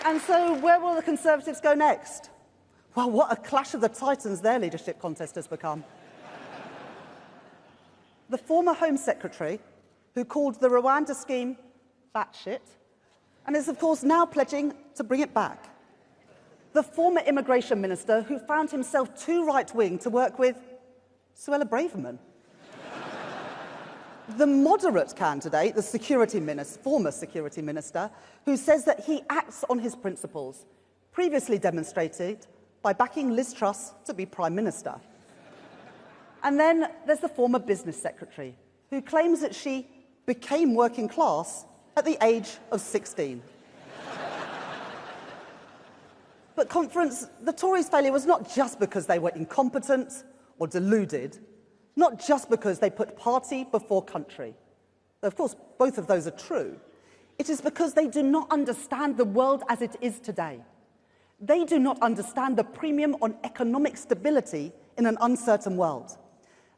And so where will the Conservatives go next? Well, what a clash of the titans their leadership contest has become. The former Home Secretary, who called the Rwanda scheme batshit, and is, of course, now pledging to bring it back. The former Immigration Minister, who found himself too right-wing to work with Suella Braverman. The moderate candidate, the former Security Minister, who says that he acts on his principles, previously demonstrated by backing Liz Truss to be Prime Minister. And then there's the former Business Secretary, who claims that she became working class at the age of 16. But conference, the Tories' failure was not just because they were incompetent or deluded, not just because they put party before country. Of course, both of those are true. It is because they do not understand the world as it is today. They do not understand the premium on economic stability in an uncertain world.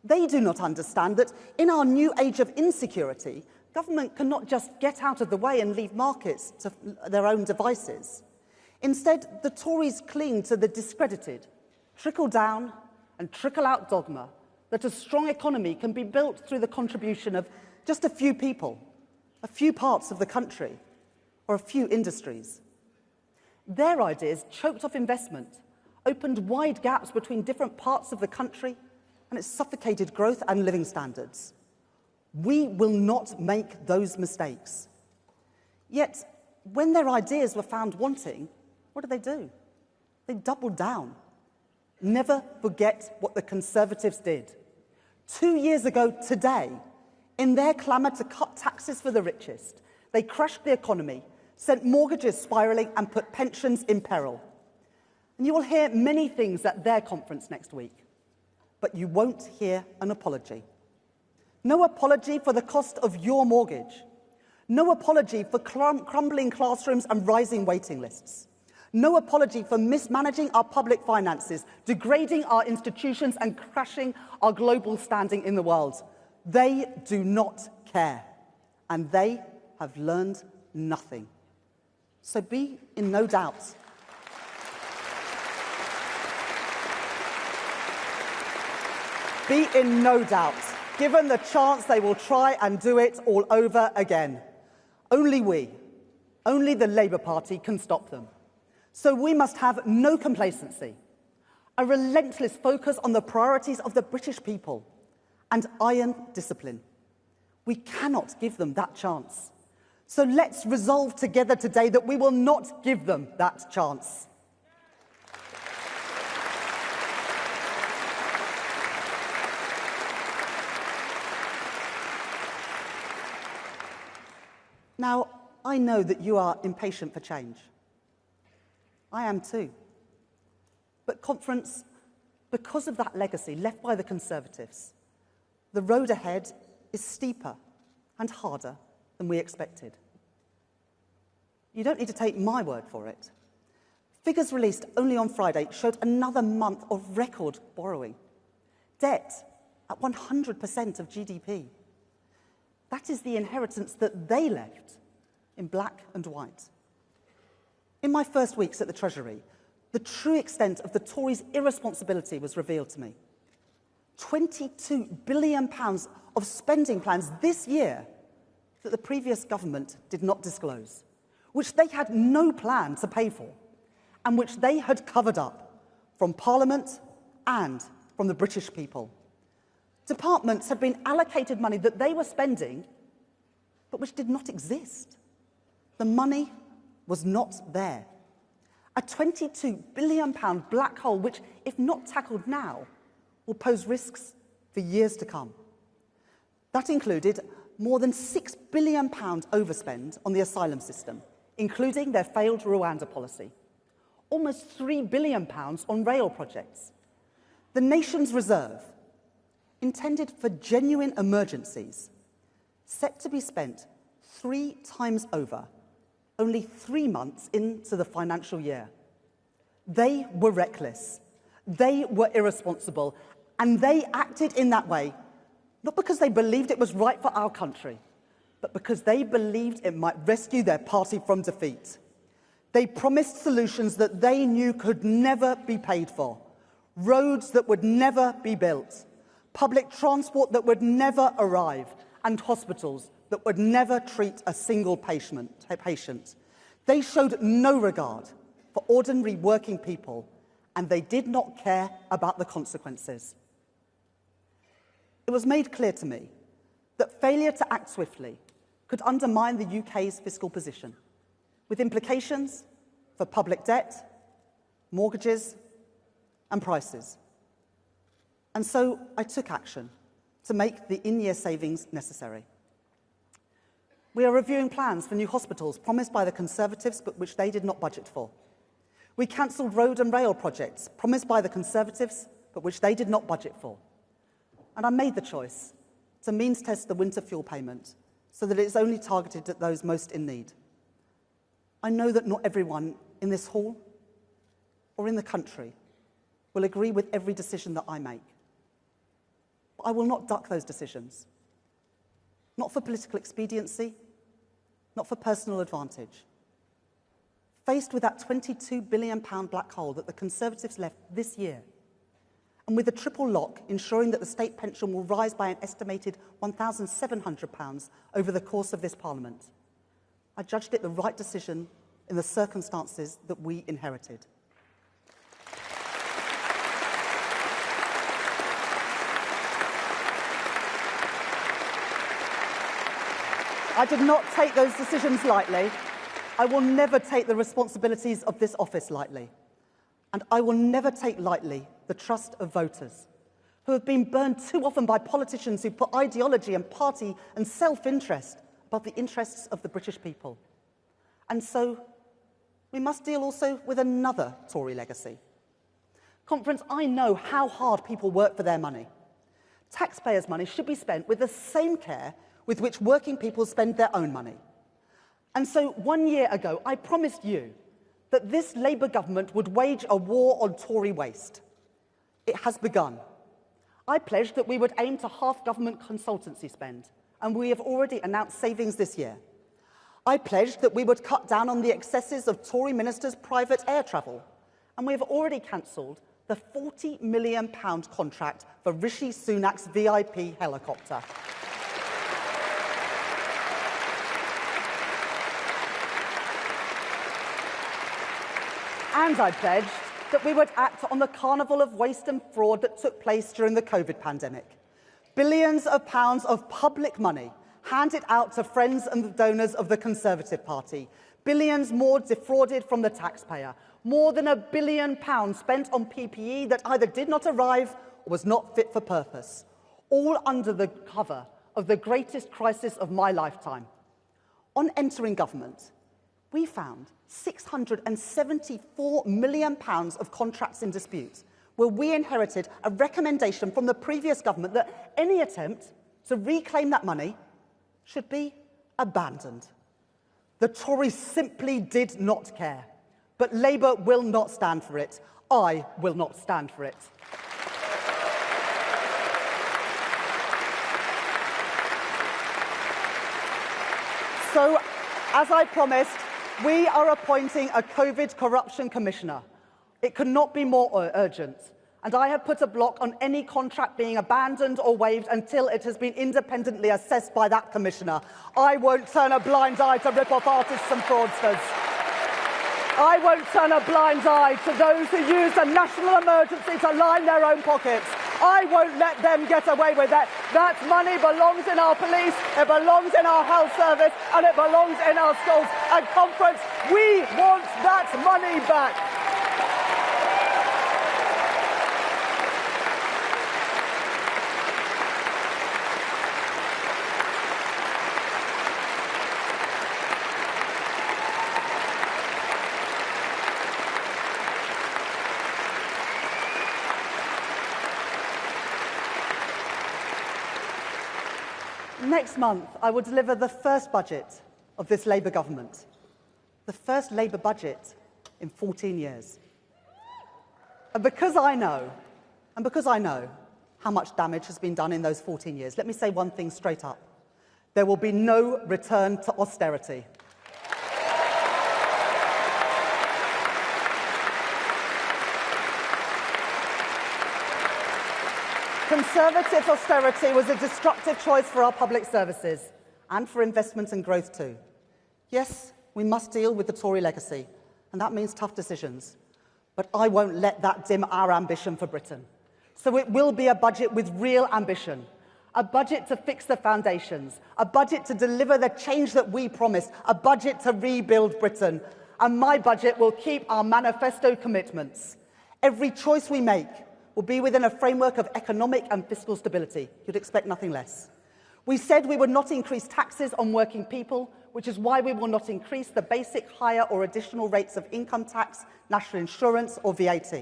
They do not understand that in our new age of insecurity, government cannot just get out of the way and leave markets to their own devices. Instead, the Tories cling to the discredited, trickle-down and trickle-out dogma that a strong economy can be built through the contribution of just a few people, a few parts of the country, or a few industries. Their ideas choked off investment, opened wide gaps between different parts of the country, and it suffocated growth and living standards. We will not make those mistakes. Yet, when their ideas were found wanting, what did? They doubled down. Never forget what the Conservatives did. 2 years ago today, in their clamour to cut taxes for the richest, they crashed the economy, sent mortgages spiralling and put pensions in peril. And you will hear many things at their conference next week, but you won't hear an apology. No apology for the cost of your mortgage. No apology for crumbling classrooms and rising waiting lists. No apology for mismanaging our public finances, degrading our institutions and crashing our global standing in the world. They do not care, and they have learned nothing. So be in no doubt. Be in no doubt. Given the chance, they will try and do it all over again. Only we, only the Labour Party can stop them. So we must have no complacency, a relentless focus on the priorities of the British people, and iron discipline. We cannot give them that chance. So let's resolve together today that we will not give them that chance. Now, I know that you are impatient for change. I am too. But conference, because of that legacy left by the Conservatives, the road ahead is steeper and harder than we expected. You don't need to take my word for it. Figures released only on Friday showed another month of record borrowing. Debt at 100% of GDP. That is the inheritance that they left in black and white. In my first weeks at the Treasury, the true extent of the Tories' irresponsibility was revealed to me. £22 billion of spending plans this year that the previous government did not disclose, which they had no plan to pay for, and which they had covered up from Parliament and from the British people. Departments had been allocated money that they were spending, but which did not exist. The money was not there. A £22 billion black hole, which, if not tackled now, will pose risks for years to come. That included more than £6 billion overspend on the asylum system, including their failed Rwanda policy. Almost £3 billion on rail projects. The nation's reserve, intended for genuine emergencies, set to be spent 3 times over, only 3 months into the financial year. They were reckless, they were irresponsible, and they acted in that way, not because they believed it was right for our country, but because they believed it might rescue their party from defeat. They promised solutions that they knew could never be paid for, roads that would never be built, public transport that would never arrive, and hospitals that would never treat a single patient. They showed no regard for ordinary working people, and they did not care about the consequences. It was made clear to me that failure to act swiftly could undermine the UK's fiscal position, with implications for public debt, mortgages, and prices. And so I took action to make the in-year savings necessary. We are reviewing plans for new hospitals promised by the Conservatives but which they did not budget for. We cancelled road and rail projects promised by the Conservatives but which they did not budget for. And I made the choice to means test the winter fuel payment so that it is only targeted at those most in need. I know that not everyone in this hall or in the country will agree with every decision that I make. But I will not duck those decisions. Not for political expediency, not for personal advantage. Faced with that £22 billion black hole that the Conservatives left this year, and with a triple lock ensuring that the state pension will rise by an estimated £1,700 over the course of this Parliament, I judged it the right decision in the circumstances that we inherited. I did not take those decisions lightly. I will never take the responsibilities of this office lightly. And I will never take lightly the trust of voters, who have been burned too often by politicians who put ideology and party and self-interest above the interests of the British people. And so we must deal also with another Tory legacy. Conference, I know how hard people work for their money. Taxpayers' money should be spent with the same care with which working people spend their own money. And so 1 year ago, I promised you that this Labour government would wage a war on Tory waste. It has begun. I pledged that we would aim to halve government consultancy spend, and we have already announced savings this year. I pledged that we would cut down on the excesses of Tory ministers' private air travel, and we have already cancelled the £40 million contract for Rishi Sunak's VIP helicopter. And I pledged that we would act on the carnival of waste and fraud that took place during the COVID pandemic. Billions of pounds of public money handed out to friends and donors of the Conservative Party. Billions more defrauded from the taxpayer. More than £1 billion spent on PPE that either did not arrive or was not fit for purpose. All under the cover of the greatest crisis of my lifetime. On entering government, we found £674 million of contracts in dispute, where we inherited a recommendation from the previous government that any attempt to reclaim that money should be abandoned. The Tories simply did not care, but Labour will not stand for it. I will not stand for it. So, as I promised, we are appointing a COVID corruption commissioner. It could not be more urgent. And I have put a block on any contract being abandoned or waived until it has been independently assessed by that commissioner. I won't turn a blind eye to rip-off artists and fraudsters. I won't turn a blind eye to those who use a national emergency to line their own pockets. I won't let them get away with that. That money belongs in our police, it belongs in our health service, and it belongs in our schools. And Conference, we want that money back. Next month, I will deliver the first budget of this Labour government, the first Labour budget in 14 years. And because I know how much damage has been done in those 14 years, let me say one thing straight up. There will be no return to austerity. Conservative austerity was a destructive choice for our public services and for investment and growth too. Yes, we must deal with the Tory legacy, and that means tough decisions. But I won't let that dim our ambition for Britain. So it will be a budget with real ambition, a budget to fix the foundations, a budget to deliver the change that we promised, a budget to rebuild Britain. And my budget will keep our manifesto commitments. Every choice we make will be within a framework of economic and fiscal stability. You'd expect nothing less. We said we would not increase taxes on working people, which is why we will not increase the basic, higher or additional rates of income tax, national insurance or VAT.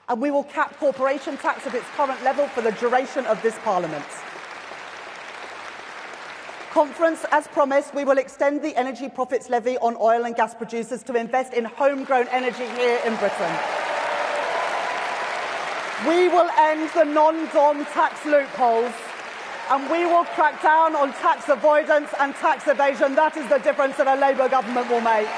And we will cap corporation tax at its current level for the duration of this Parliament. Conference, as promised, we will extend the energy profits levy on oil and gas producers to invest in homegrown energy here in Britain. We will end the non-dom tax loopholes, and we will crack down on tax avoidance and tax evasion. That is the difference that a Labour government will make.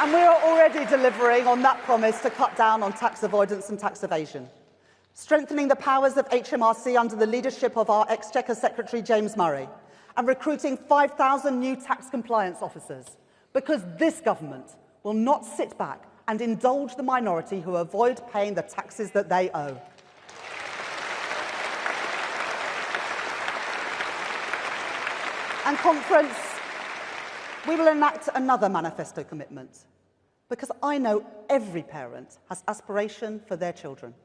And we are already delivering on that promise to cut down on tax avoidance and tax evasion, strengthening the powers of HMRC under the leadership of our Exchequer Secretary James Murray, and recruiting 5,000 new tax compliance officers, because this government will not sit back and indulge the minority who avoid paying the taxes that they owe. And Conference, we will enact another manifesto commitment, because I know every parent has aspiration for their children,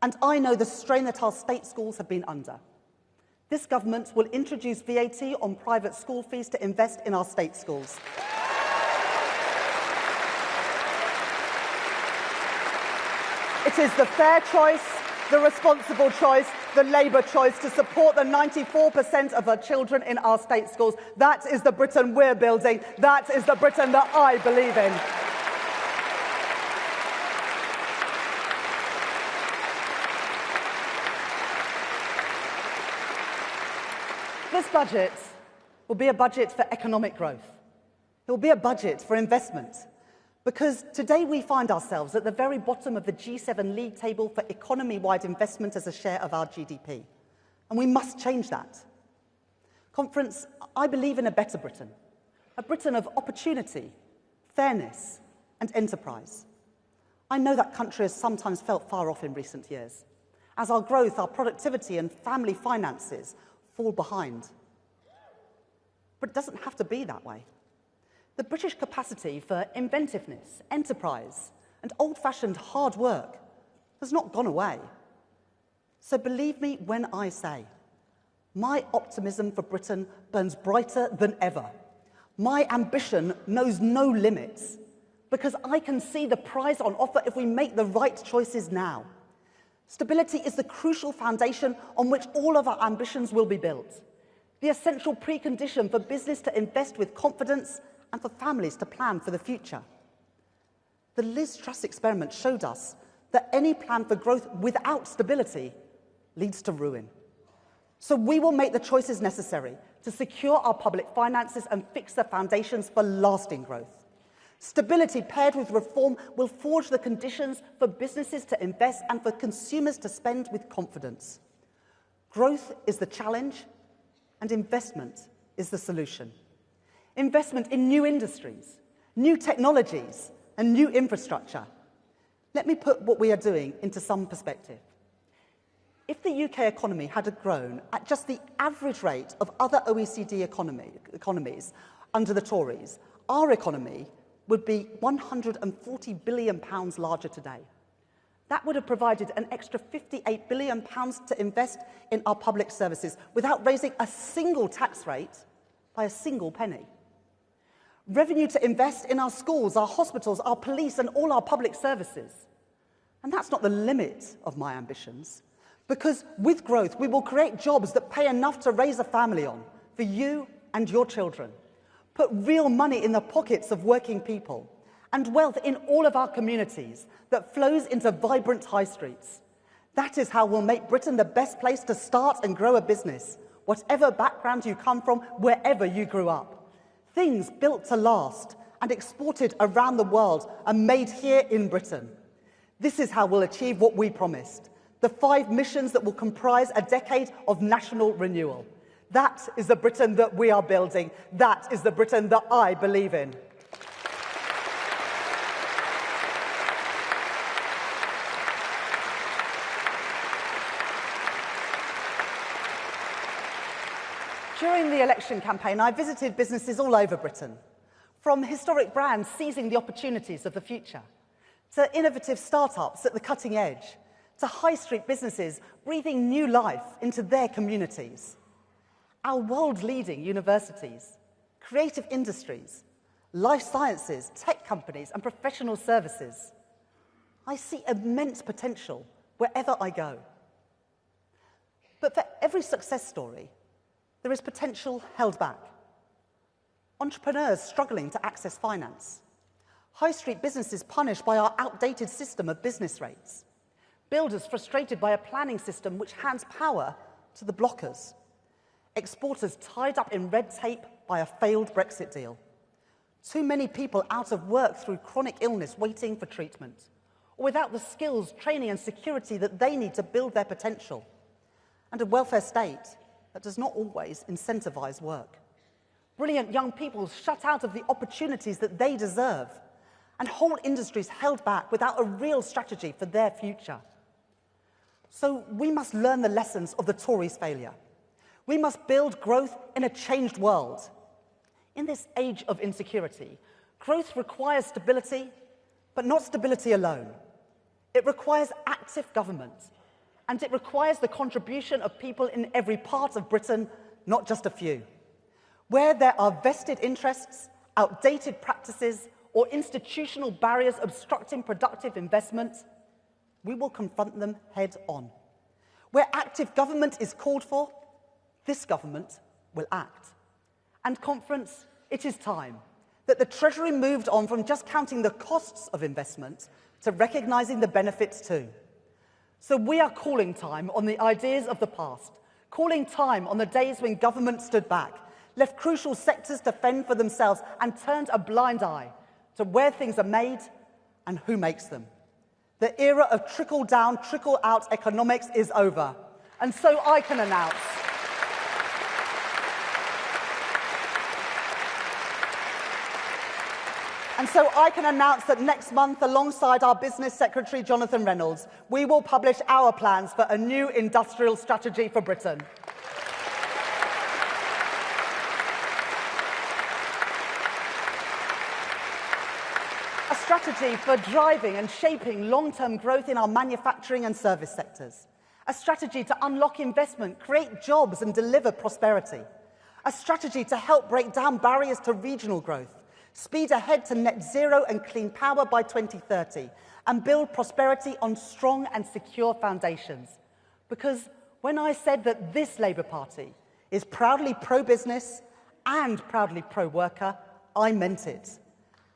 and I know the strain that our state schools have been under. This government will introduce VAT on private school fees to invest in our state schools. It is the fair choice, the responsible choice, the Labour choice to support the 94% of our children in our state schools. That is the Britain we're building. That is the Britain that I believe in. This budget will be a budget for economic growth. It will be a budget for investment. Because today we find ourselves at the very bottom of the G7 league table for economy-wide investment as a share of our GDP. And we must change that. Conference, I believe in a better Britain. A Britain of opportunity, fairness, and enterprise. I know that country has sometimes felt far off in recent years, as our growth, our productivity, and family finances fall behind. But it doesn't have to be that way. The British capacity for inventiveness, enterprise, and old-fashioned hard work has not gone away. So believe me when I say, my optimism for Britain burns brighter than ever. My ambition knows no limits, because I can see the prize on offer if we make the right choices now. Stability is the crucial foundation on which all of our ambitions will be built, the essential precondition for business to invest with confidence and for families to plan for the future. The Liz Truss experiment showed us that any plan for growth without stability leads to ruin. So we will make the choices necessary to secure our public finances and fix the foundations for lasting growth. Stability paired with reform will forge the conditions for businesses to invest and for consumers to spend with confidence. Growth is the challenge, and investment is the solution. Investment in new industries, new technologies, and new infrastructure. Let me put what we are doing into some perspective. If the UK economy had grown at just the average rate of other OECD economies under the Tories, our economy would be £140 billion larger today. That would have provided an extra £58 billion to invest in our public services without raising a single tax rate by a single penny. Revenue to invest in our schools, our hospitals, our police, and all our public services. And that's not the limit of my ambitions, because with growth, we will create jobs that pay enough to raise a family on, for you and your children. Put real money in the pockets of working people, and wealth in all of our communities that flows into vibrant high streets. That is how we'll make Britain the best place to start and grow a business, whatever background you come from, wherever you grew up. Things built to last and exported around the world are made here in Britain. This is how we'll achieve what we promised, the 5 missions that will comprise a decade of national renewal. That is the Britain that we are building. That is the Britain that I believe in. During the election campaign, I visited businesses all over Britain, from historic brands seizing the opportunities of the future, to innovative startups at the cutting edge, to high street businesses breathing new life into their communities. Our world-leading universities, creative industries, life sciences, tech companies, and professional services. I see immense potential wherever I go. But for every success story, there is potential held back. Entrepreneurs struggling to access finance. High street businesses punished by our outdated system of business rates. Builders frustrated by a planning system which hands power to the blockers. Exporters tied up in red tape by a failed Brexit deal. Too many people out of work through chronic illness waiting for treatment, or without the skills, training and security that they need to build their potential. And a welfare state that does not always incentivize work. Brilliant young people shut out of the opportunities that they deserve, and whole industries held back without a real strategy for their future. So we must learn the lessons of the Tories' failure. We must build growth in a changed world. In this age of insecurity, growth requires stability, but not stability alone. It requires active government, and it requires the contribution of people in every part of Britain, not just a few. Where there are vested interests, outdated practices, or institutional barriers obstructing productive investment, we will confront them head on. Where active government is called for, this government will act. And conference, it is time that the Treasury moved on from just counting the costs of investment to recognising the benefits too. So we are calling time on the ideas of the past, calling time on the days when government stood back, left crucial sectors to fend for themselves and turned a blind eye to where things are made and who makes them. The era of trickle-down, trickle-out economics is over. And so I can announce that next month, alongside our Business Secretary, Jonathan Reynolds, we will publish our plans for a new industrial strategy for Britain. A strategy for driving and shaping long-term growth in our manufacturing and service sectors. A strategy to unlock investment, create jobs and deliver prosperity. A strategy to help break down barriers to regional growth, speed ahead to net zero and clean power by 2030, and build prosperity on strong and secure foundations. Because when I said that this Labour Party is proudly pro-business and proudly pro-worker, I meant it.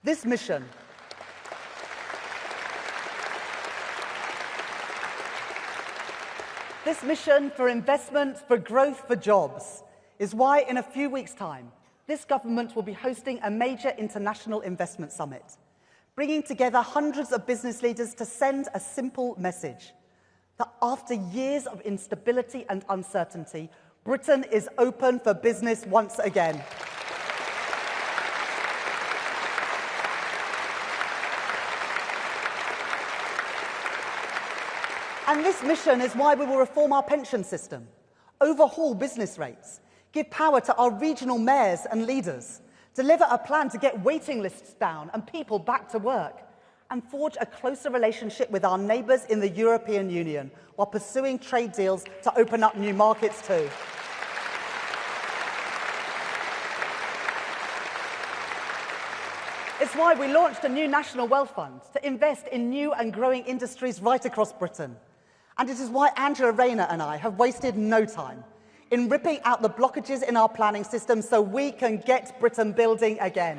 This mission for investment, for growth, for jobs, is why in a few weeks' time, this government will be hosting a major international investment summit, bringing together hundreds of business leaders to send a simple message, that after years of instability and uncertainty, Britain is open for business once again. And this mission is why we will reform our pension system, overhaul business rates, give power to our regional mayors and leaders, deliver a plan to get waiting lists down and people back to work, and forge a closer relationship with our neighbours in the European Union while pursuing trade deals to open up new markets too. It's why we launched a new National Wealth Fund to invest in new and growing industries right across Britain. And it is why Angela Rayner and I have wasted no time in ripping out the blockages in our planning system so we can get Britain building again.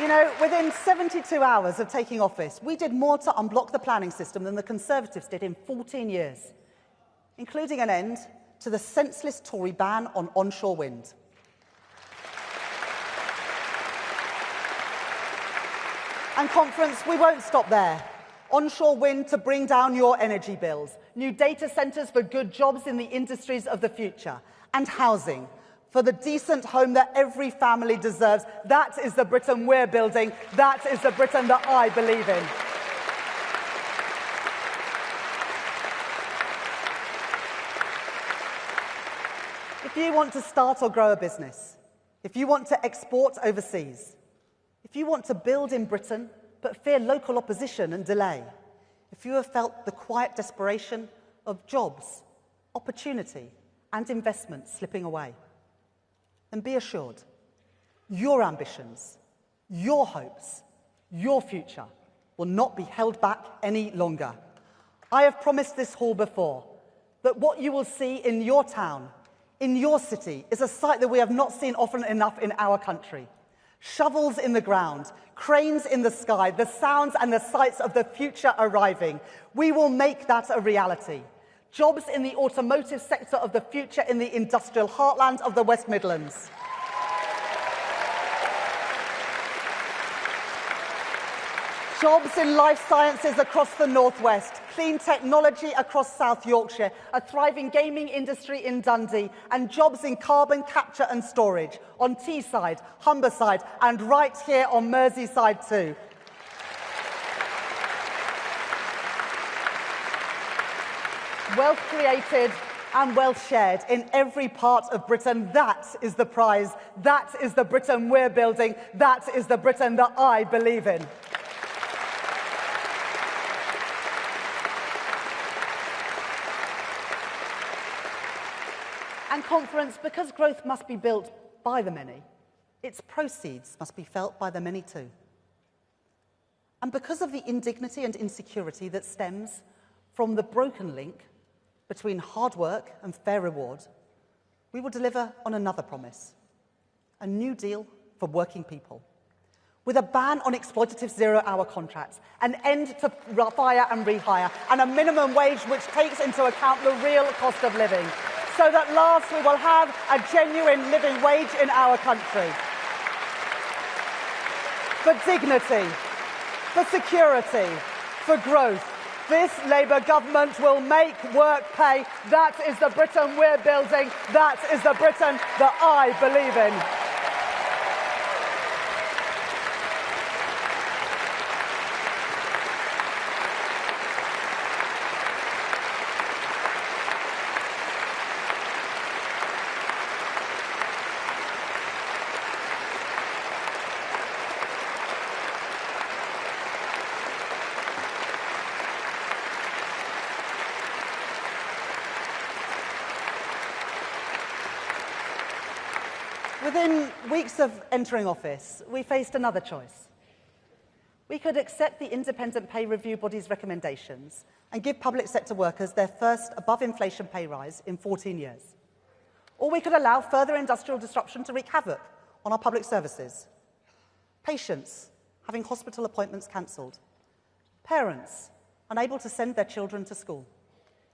You know, within 72 hours of taking office, we did more to unblock the planning system than the Conservatives did in 14 years, including an end to the senseless Tory ban on onshore wind. And conference, we won't stop there. Onshore wind to bring down your energy bills, new data centres for good jobs in the industries of the future, and housing for the decent home that every family deserves. That is the Britain we're building. That is the Britain that I believe in. If you want to start or grow a business, if you want to export overseas, if you want to build in Britain but fear local opposition and delay, if you have felt the quiet desperation of jobs, opportunity and investment slipping away, then be assured your ambitions, your hopes, your future will not be held back any longer. I have promised this hall before that what you will see in your town, in your city, is a sight that we have not seen often enough in our country. Shovels in the ground, cranes in the sky, the sounds and the sights of the future arriving. We will make that a reality. Jobs in the automotive sector of the future in the industrial heartland of the West Midlands. Jobs in life sciences across the Northwest, clean technology across South Yorkshire, a thriving gaming industry in Dundee, and jobs in carbon capture and storage on Teesside, Humberside, and right here on Merseyside too. Wealth created and wealth shared in every part of Britain. That is the prize. That is the Britain we're building. That is the Britain that I believe in. And conference, because growth must be built by the many, its proceeds must be felt by the many too. And because of the indignity and insecurity that stems from the broken link between hard work and fair reward, we will deliver on another promise, a new deal for working people, with a ban on exploitative zero-hour contracts, an end to fire and rehire, and a minimum wage which takes into account the real cost of living, so that last we will have a genuine living wage in our country. For dignity, for security, for growth, this Labour government will make work pay. That is the Britain we're building. That is the Britain that I believe in. Within weeks of entering office, we faced another choice. We could accept the independent pay review body's recommendations and give public sector workers their first above-inflation pay rise in 14 years. Or we could allow further industrial disruption to wreak havoc on our public services. Patients having hospital appointments cancelled. Parents unable to send their children to school.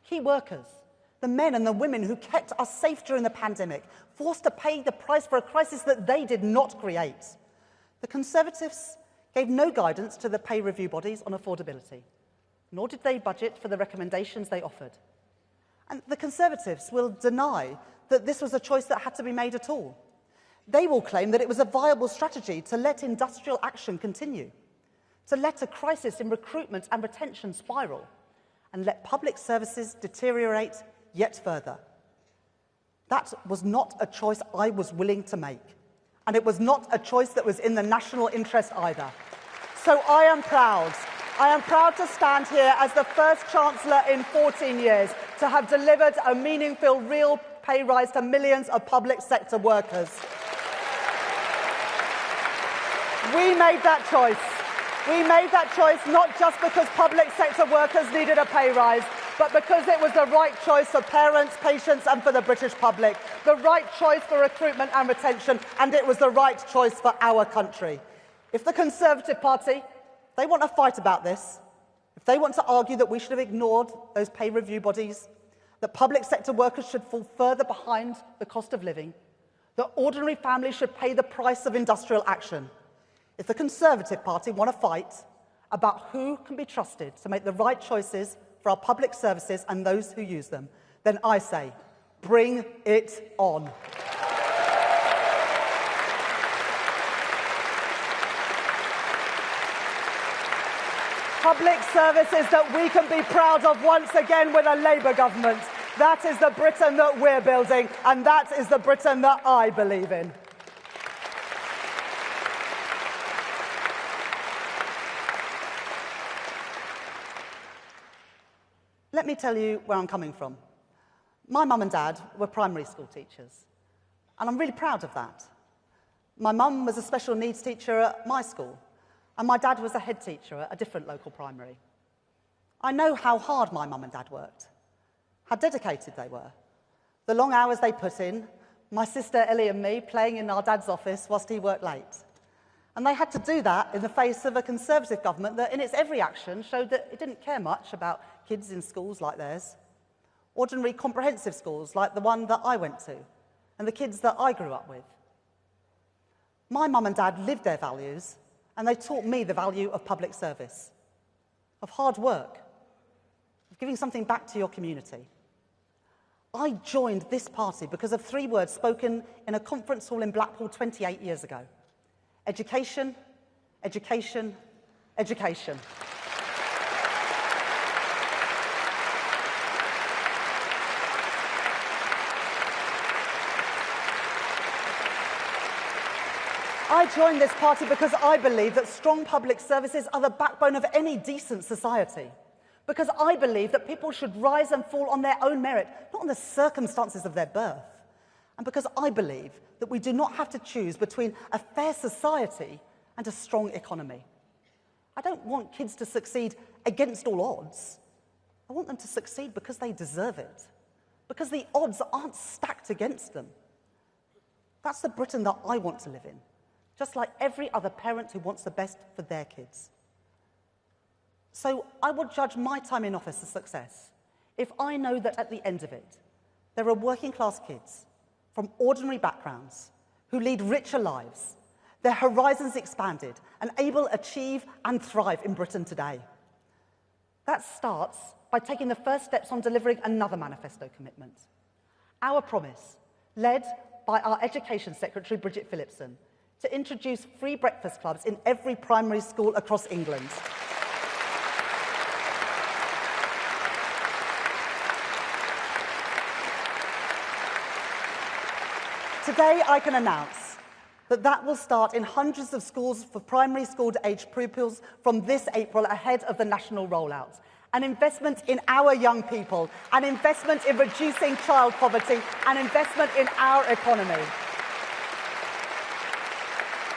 Key workers, the men and the women who kept us safe during the pandemic, forced to pay the price for a crisis that they did not create. The Conservatives gave no guidance to the pay review bodies on affordability, nor did they budget for the recommendations they offered. And the Conservatives will deny that this was a choice that had to be made at all. They will claim that it was a viable strategy to let industrial action continue, to let a crisis in recruitment and retention spiral, and let public services deteriorate yet further. That was not a choice I was willing to make, and it was not a choice that was in the national interest either. So I am proud to stand here as the first Chancellor in 14 years to have delivered a meaningful real pay rise to millions of public sector workers. We made that choice. We made that choice not just because public sector workers needed a pay rise, but because it was the right choice for parents, patients and for the British public, the right choice for recruitment and retention, and it was the right choice for our country. If the Conservative Party, they want to fight about this, if they want to argue that we should have ignored those pay review bodies, that public sector workers should fall further behind the cost of living, that ordinary families should pay the price of industrial action. If the Conservative Party want to fight about who can be trusted to make the right choices for our public services and those who use them, then I say, bring it on. Public services that we can be proud of once again with a Labour government. That is the Britain that we're building, and that is the Britain that I believe in. Let me tell you where I'm coming from. My mum and dad were primary school teachers, and I'm really proud of that. My mum was a special needs teacher at my school, and my dad was a head teacher at a different local primary. I know how hard my mum and dad worked, how dedicated they were, the long hours they put in, my sister Ellie and me playing in our dad's office whilst he worked late. And they had to do that in the face of a Conservative government that in its every action showed that it didn't care much about kids in schools like theirs, ordinary comprehensive schools like the one that I went to, and the kids that I grew up with. My mum and dad lived their values, and they taught me the value of public service, of hard work, of giving something back to your community. I joined this party because of 3 words spoken in a conference hall in Blackpool 28 years ago. Education, education, education. I joined this party because I believe that strong public services are the backbone of any decent society. Because I believe that people should rise and fall on their own merit, not on the circumstances of their birth. And because I believe that we do not have to choose between a fair society and a strong economy. I don't want kids to succeed against all odds. I want them to succeed because they deserve it. Because the odds aren't stacked against them. That's the Britain that I want to live in. Just like every other parent who wants the best for their kids. So I will judge my time in office a success if I know that at the end of it, there are working class kids from ordinary backgrounds who lead richer lives, their horizons expanded, and able to achieve and thrive in Britain today. That starts by taking the first steps on delivering another manifesto commitment. Our promise, led by our Education Secretary, Bridget Phillipson, to introduce free breakfast clubs in every primary school across England. Today, I can announce that that will start in hundreds of schools for primary school-aged pupils from this April ahead of the national rollout. An investment in our young people, an investment in reducing child poverty, an investment in our economy.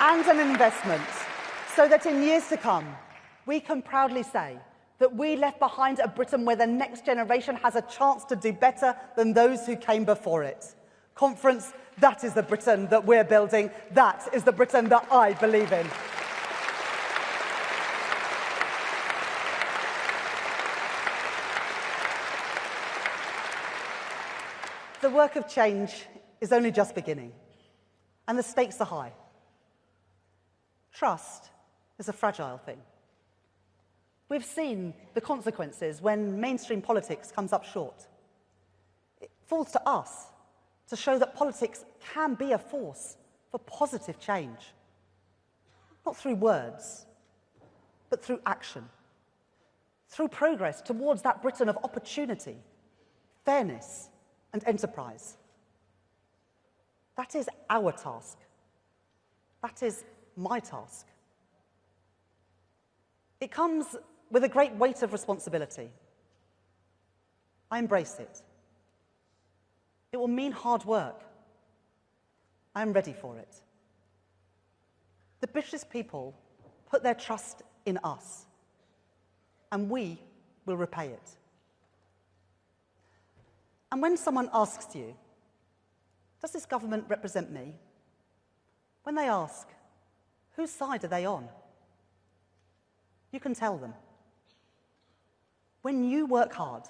And an investment so that in years to come, we can proudly say that we left behind a Britain where the next generation has a chance to do better than those who came before it. Conference, that is the Britain that we're building. That is the Britain that I believe in. The work of change is only just beginning, and the stakes are high. Trust is a fragile thing. We've seen the consequences when mainstream politics comes up short. It falls to us to show that politics can be a force for positive change. Not through words, but through action. Through progress towards that Britain of opportunity, fairness, and enterprise. That is our task. That is my task. It comes with a great weight of responsibility. I embrace it. It will mean hard work. I am ready for it. The British people put their trust in us, and we will repay it. And when someone asks you, does this government represent me? When they ask, whose side are they on? You can tell them. When you work hard,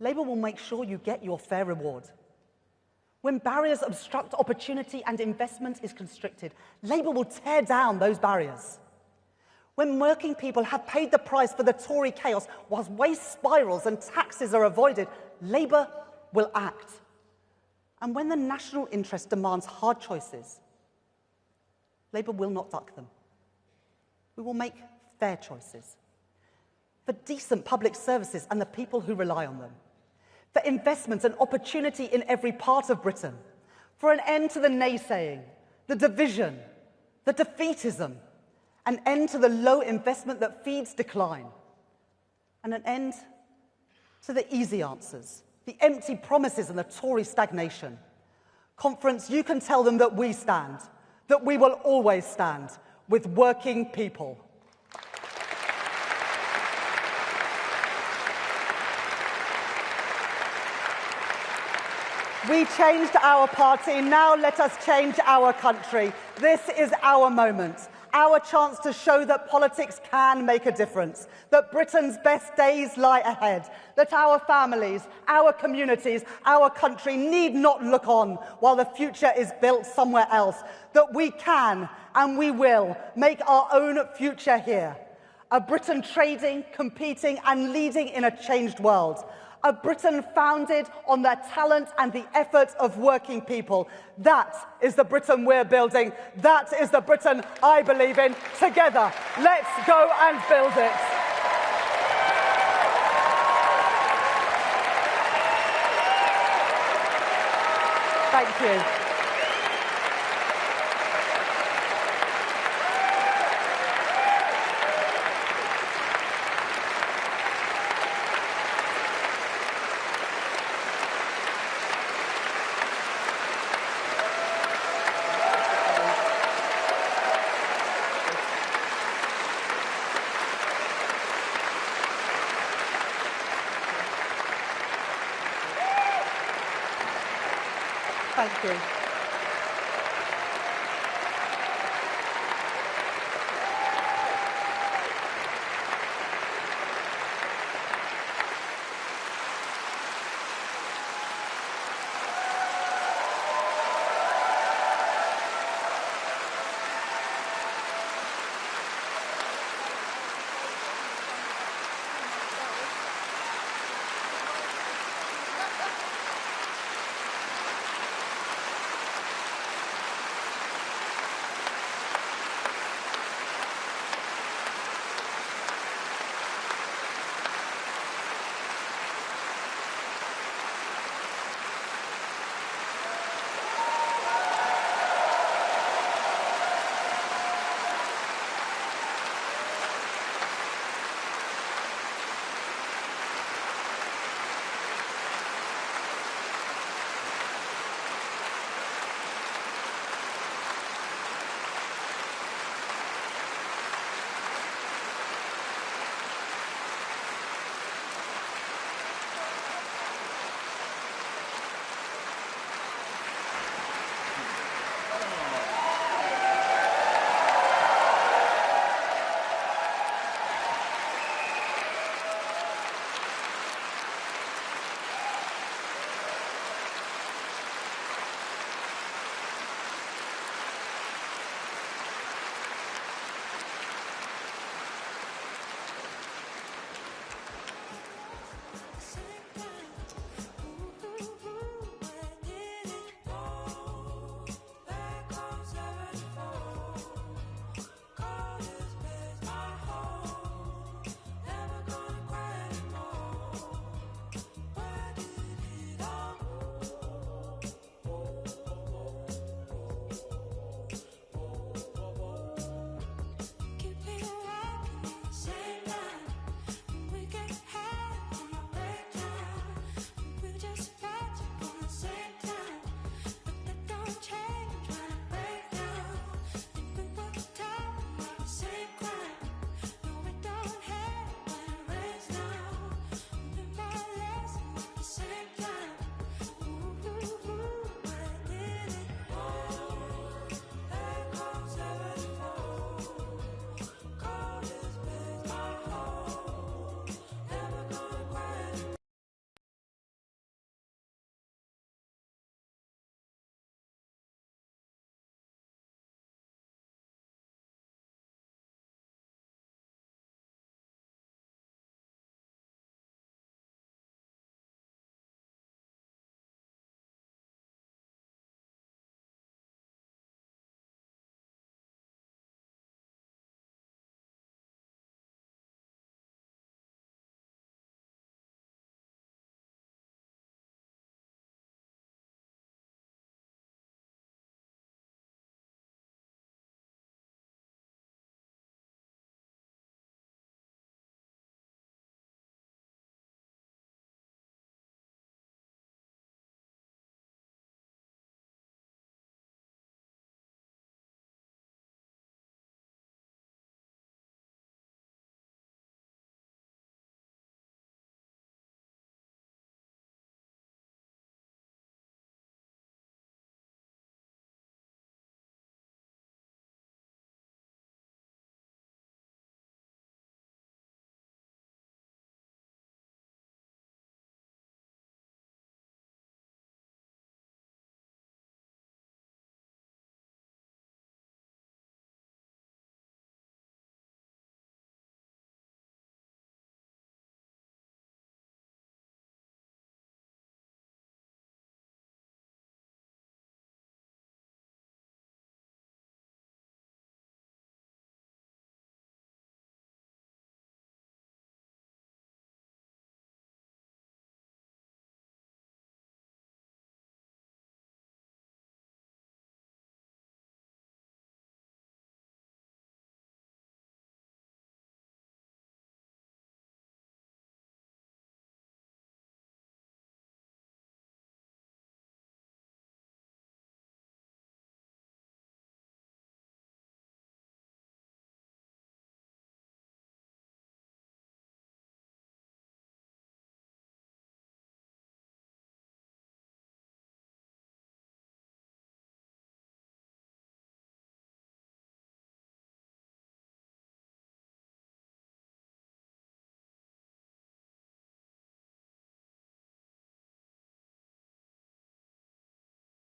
Labour will make sure you get your fair reward. When barriers obstruct opportunity and investment is constricted, Labour will tear down those barriers. When working people have paid the price for the Tory chaos whilst waste spirals and taxes are avoided, Labour will act. And when the national interest demands hard choices, Labour will not duck them. We will make fair choices for decent public services and the people who rely on them, for investment and opportunity in every part of Britain, for an end to the naysaying, the division, the defeatism, an end to the low investment that feeds decline, and an end to the easy answers, the empty promises and the Tory stagnation. Conference, you can tell them that we stand, that we will always stand with working people. We changed our party, now let us change our country. This is our moment, our chance to show that politics can make a difference, that Britain's best days lie ahead, that our families, our communities, our country need not look on while the future is built somewhere else, that we can and we will make our own future here. A Britain trading, competing and leading in a changed world. A Britain founded on the talent and the effort of working people. That is the Britain we're building. That is the Britain I believe in. Together, let's go and build it. Thank you. Thank you.